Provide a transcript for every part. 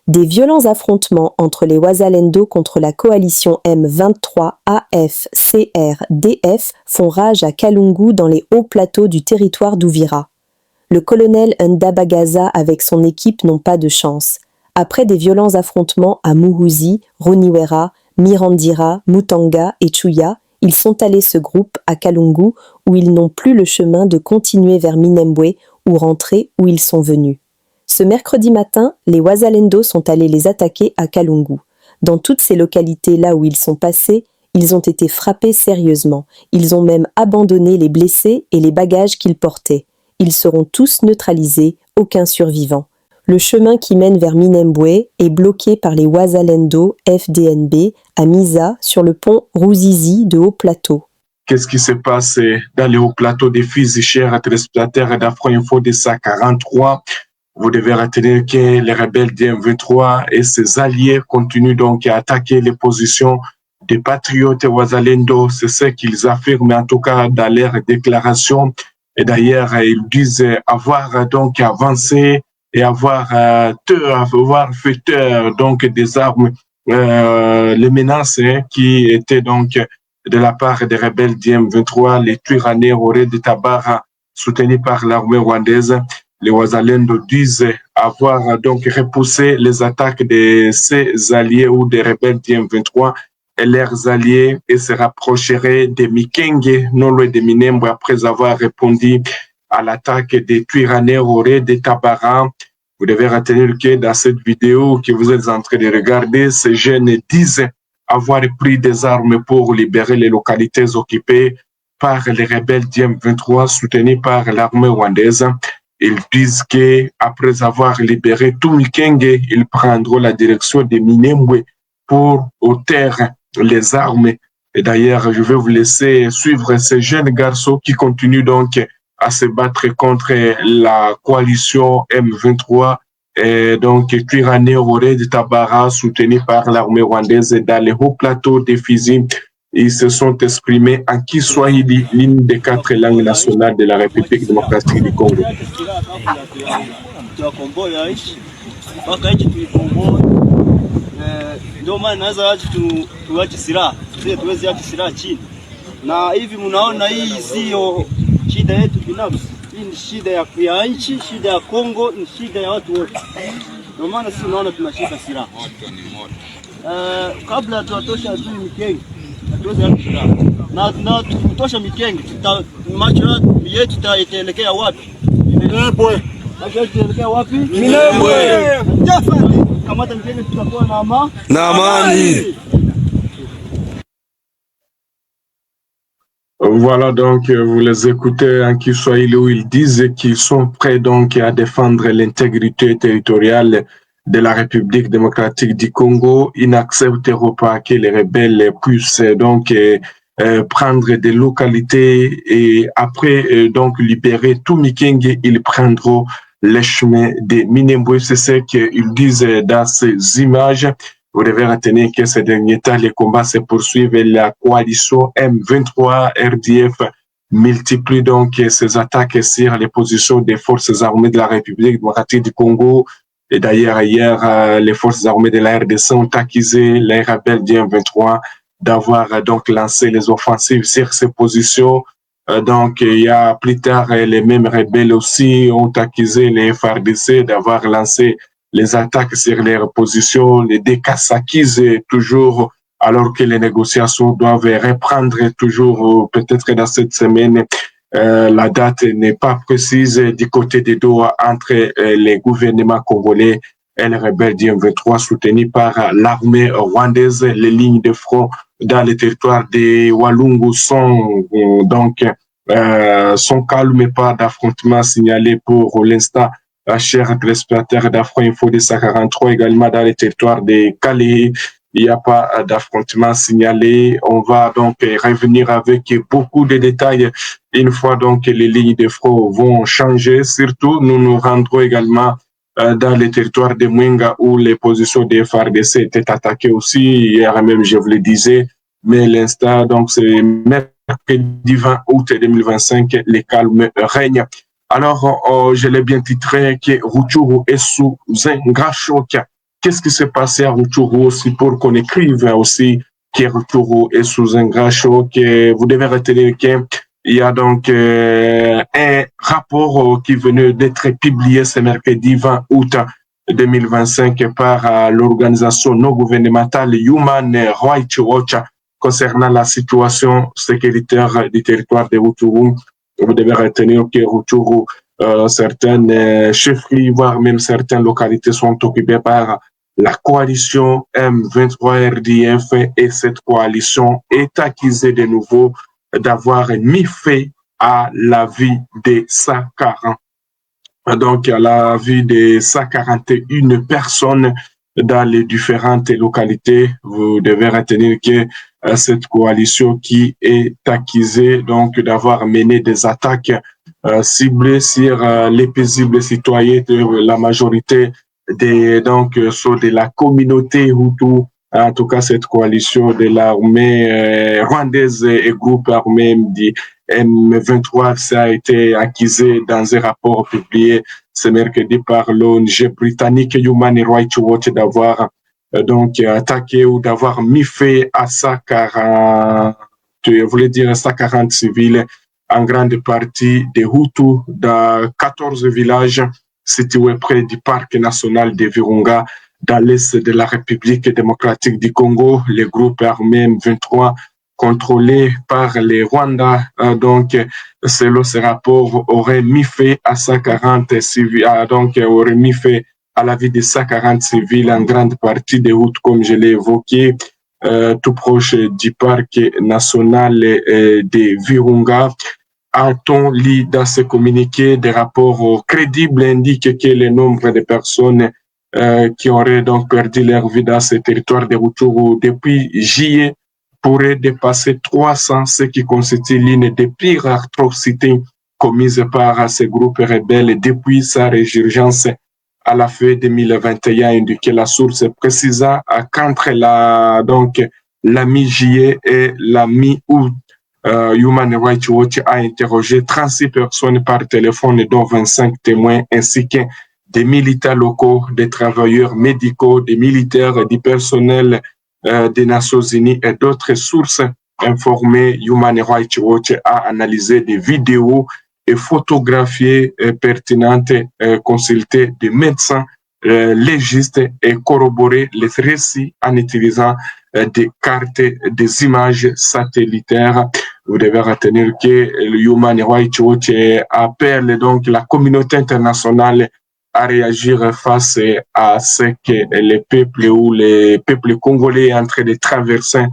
Des violents affrontements entre les Wazalendo contre la coalition M23 AFCR-DF font rage à Kalungu dans les hauts plateaux du territoire d'Uvira. Le colonel Ndabagaza avec son équipe n'ont pas de chance. Après des violents affrontements à Muhuzi, Runiwera, Mirandira, Mutanga et Chuya, ils sont allés se grouper à Kalungu où ils n'ont plus le chemin de continuer vers Minembwe ou rentrer où ils sont venus. Ce mercredi matin, les Wazalendo sont allés les attaquer à Kalungu. Dans toutes ces localités là où ils sont passés, ils ont été frappés sérieusement. Ils ont même abandonné les blessés et les bagages qu'ils portaient. Ils seront tous neutralisés, aucun survivant. Le chemin qui mène vers Minembwe est bloqué par les Wazalendo FDNB à Misa sur le pont Ruzizi de Haut-Plateau. Qu'est-ce qui se passe dans les hauts plateaux des fils et chers téléspectateurs d'Afro-Info de 143? Vous devez retenir que les rebelles du M23 et ses alliés continuent donc à attaquer les positions des patriotes Wazalendo. C'est ce qu'ils affirment en tout cas dans leurs déclarations. Et d'ailleurs, ils disent avoir donc avancé et avoir fait taire donc des armes, les menaces qui étaient donc de la part des rebelles du M23, les Twiranehoe de Tabara soutenus par l'armée rwandaise. Les Wazalendo disent avoir donc repoussé les attaques de ces alliés ou des rebelles du M23 et leurs alliés et se rapprocheraient de Mikenge, non loin de Minembwe, après avoir répondu à l'attaque des Twiranehoe de Tabara. Vous devez retenir que dans cette vidéo que vous êtes en train de regarder, ces jeunes disent avoir pris des armes pour libérer les localités occupées par les rebelles du M23 soutenus par l'armée rwandaise. Ils disent qu'après avoir libéré tout Mikenge, ils prendront la direction de Minembwe pour ôter les armes. Et d'ailleurs, je vais vous laisser suivre ces jeunes garçons qui continuent donc à se battre contre la coalition M23 et donc Twiranehoe de Tabara soutenue par l'armée rwandaise dans les hauts plateaux des Fizi. Ils se sont exprimés en Kiswahili, l'une des 4 langues nationales de la République démocratique du Congo. Ndio maana naweza watu tuache silaha sisi tuweze acha silaha chini, na hivi mnaona hii sio shida yetu binafsi, hii ni shida ya nchi, shida ya Kongo, ni shida ya watu wote. Ndio maana sisi tunaona tunashika silaha kabla tuatosha adui Mikenge, tuweze acha silaha na tutosha Mikenge, macho yetu itaelekea wapi? Minembwe. Macho yetu itaelekea wapi? Minembwe. Voilà donc, vous les écoutez en Kiswahili où ils disent qu'ils sont prêts donc à défendre l'intégrité territoriale de la République démocratique du Congo. Ils n'accepteront pas que les rebelles puissent donc prendre des localités et après donc libérer tout Mikenge, ils prendront les chemins de Minembwe. C'est ce qu'ils disent dans ces images. Vous devez retenir que ces derniers temps, les combats se poursuivent et la coalition M23 RDF multiplie donc ses attaques sur les positions des forces armées de la République démocratique du Congo. Et d'ailleurs, hier, les forces armées de la RDC ont accusé les rebelles du M23 d'avoir donc lancé les offensives sur ces positions. Donc, il y a plus tard, les mêmes rebelles aussi ont accusé les FARDC d'avoir lancé les attaques sur les positions. Les deux cas s'accusent toujours, alors que les négociations doivent reprendre toujours, peut-être dans cette semaine. La date n'est pas précise du côté de Doha entre les gouvernements congolais et les rebelles du M23 soutenus par l'armée rwandaise. Les lignes de front dans le territoire de Walungu sont donc sont calmes, pas d'affrontements signalés pour l'instant. Chers téléspectateurs d'Afro-Info de 143, également dans le territoire de Calais, il n'y a pas d'affrontement signalé. On va donc revenir avec beaucoup de détails une fois donc les lignes de front vont changer. Surtout, nous nous rendrons également dans le territoire de Mwenga où les positions des FARDC étaient attaquées aussi. Hier même, je vous le disais, mais l'instant, donc c'est mercredi 20 août 2025, les calmes règnent. Alors, je l'ai bien titré que Rutshuru est sous un grand choc qu'est-ce qui s'est passé à Rutshuru aussi pour qu'on écrive aussi que Rutshuru est sous un grand choc. Vous devez retenir qu'il y a donc un rapport qui venait d'être publié ce mercredi 20 août 2025 par l'organisation non gouvernementale Human Rights Watch concernant la situation sécuritaire du territoire de Rutshuru. Vous devez retenir que Rutshuru, certaines chefferies, voire même certaines localités sont occupées par la coalition M23 RDF, et cette coalition est accusée de nouveau d'avoir mis fin à la vie de 140. Donc, à la vie de 141 personnes dans les différentes localités. Vous devez retenir que cette coalition qui est accusée donc d'avoir mené des attaques ciblées sur les paisibles citoyens de la majorité de la communauté Hutu. En tout cas, cette coalition de l'armée rwandaise et groupe armé M23, ça a été accusé dans un rapport publié ce mercredi par l'ONG britannique Human Rights Watch d'avoir attaqué ou d'avoir mis fin à 140 civils, en grande partie des Hutus, dans 14 villages situés près du parc national de Virunga, dans l'est de la République démocratique du Congo. Les groupes armés M23 contrôlés par les Rwandais, selon ce rapport, aurait mis fin à 140 civils, aurait mis fin à la vie de 140 civils, en grande partie des Hutus, comme je l'ai évoqué, tout proche du parc national de Virunga. A-t-on lu dans ce communiqué des rapports crédibles indiquent que le nombre de personnes qui auraient donc perdu leur vie dans ce territoire de Rutshuru depuis juillet pourrait dépasser 300, ce qui constitue l'une des pires atrocités commises par ces groupes rebelles depuis sa résurgence à la fin 2021, indiquait la source précisa qu'entre la mi-juillet et la mi-août, Human Rights Watch a interrogé 36 personnes par téléphone, dont 25 témoins, ainsi que des militaires locaux, des travailleurs médicaux, des militaires, du personnel des Nations Unies et d'autres sources informées. Human Rights Watch a analysé des vidéos et photographiées pertinentes, consulté des médecins légistes et corroboré les récits en utilisant des cartes, des images satellitaires. Vous devez retenir que le Human Rights Watch appelle donc la communauté internationale à réagir face à ce que les peuples congolais sont en train de traverser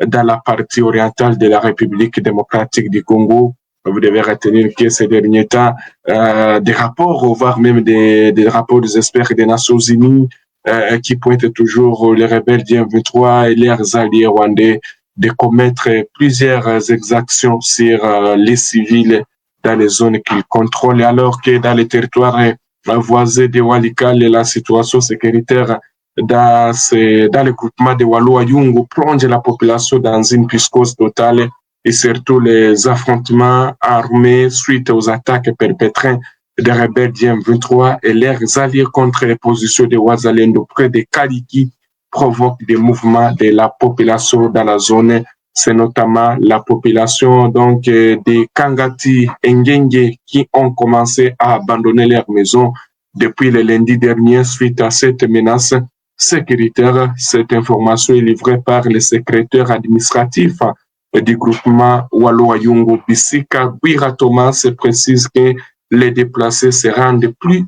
dans la partie orientale de la République démocratique du Congo. Vous devez retenir que ces derniers temps, des rapports, voire même des rapports des experts des Nations Unies qui pointent toujours les rebelles du M23 et leurs alliés rwandais de commettre plusieurs exactions sur les civils dans les zones qu'ils contrôlent, alors que dans les territoires voisins de Walikale, la situation sécuritaire dans le groupement de Walu-Ayungu plonge la population dans une psychose totale, et surtout les affrontements armés suite aux attaques perpétrées des rebelles du M23 et leurs alliés contre les positions de Wazalendo près de Kaliki provoquent des mouvements de la population dans la zone. C'est notamment la population des Kangati et Ngenge qui ont commencé à abandonner leurs maisons depuis le lundi dernier suite à cette menace sécuritaire. Cette information est livrée par le secrétaire administratif du groupement Walu-Ayungu Bisika Gwira Thomas, précise que les déplacés se rendent plus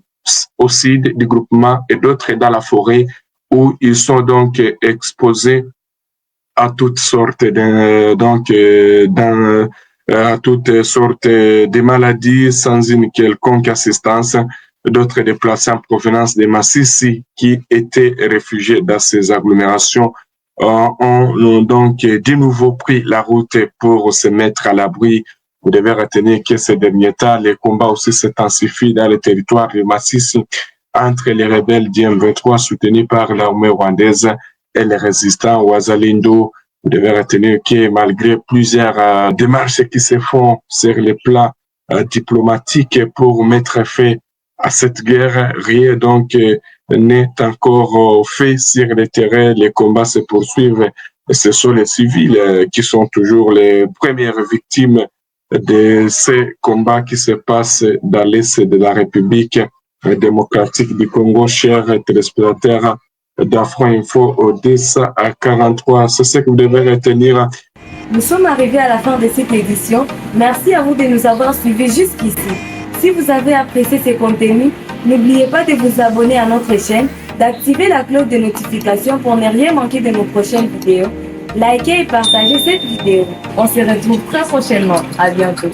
au sud du groupement et d'autres dans la forêt, où ils sont donc exposés à toutes sortes de maladies sans une quelconque assistance. D'autres déplacés en provenance de Massissi qui étaient réfugiés dans ces agglomérations ont donc de nouveau pris la route pour se mettre à l'abri. Vous devez retenir que ces derniers temps, les combats aussi s'intensifient dans le territoire de Massissi entre les rebelles du M23 soutenus par l'armée rwandaise et les résistants Wazalendo. Vous devez retenir que malgré plusieurs démarches qui se font sur le plan diplomatique pour mettre fin à cette guerre, rien donc n'est encore fait sur le terrain. Les combats se poursuivent. Ce sont les civils qui sont toujours les premières victimes de ces combats qui se passent dans l'Est de la République démocratique du Congo. Chers téléspectateurs d'Afro Info, Odessa à 43, c'est ce que vous devez retenir. Nous sommes arrivés à la fin de cette édition. Merci à vous de nous avoir suivis jusqu'ici. Si vous avez apprécié ces contenus, n'oubliez pas de vous abonner à notre chaîne, d'activer la cloche de notification pour ne rien manquer de nos prochaines vidéos. Likez et partagez cette vidéo. On se retrouve très prochainement. À bientôt.